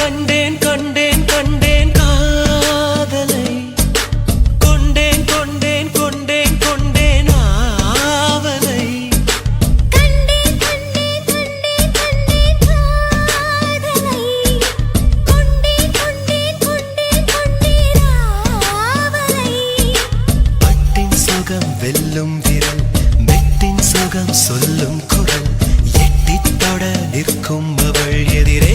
கண்டேன் கண்டேன் கண்டேன் காதலை கொண்டேன் கொண்டேன் கொண்டேன் கொண்டேன் ஆவலை கண்டேன் கண்டேன் கண்டேன் கண்டேன் காதலை கொண்டேன் கொண்டேன் கொண்டேன் கொண்டேன் ஆவலை பட்டின் சுகம் வெல்லும் விரல் மெட்டின் சுகம் சொல்லும் குரல் எட்டித் தொட நிற்கும் அவள் எதிரே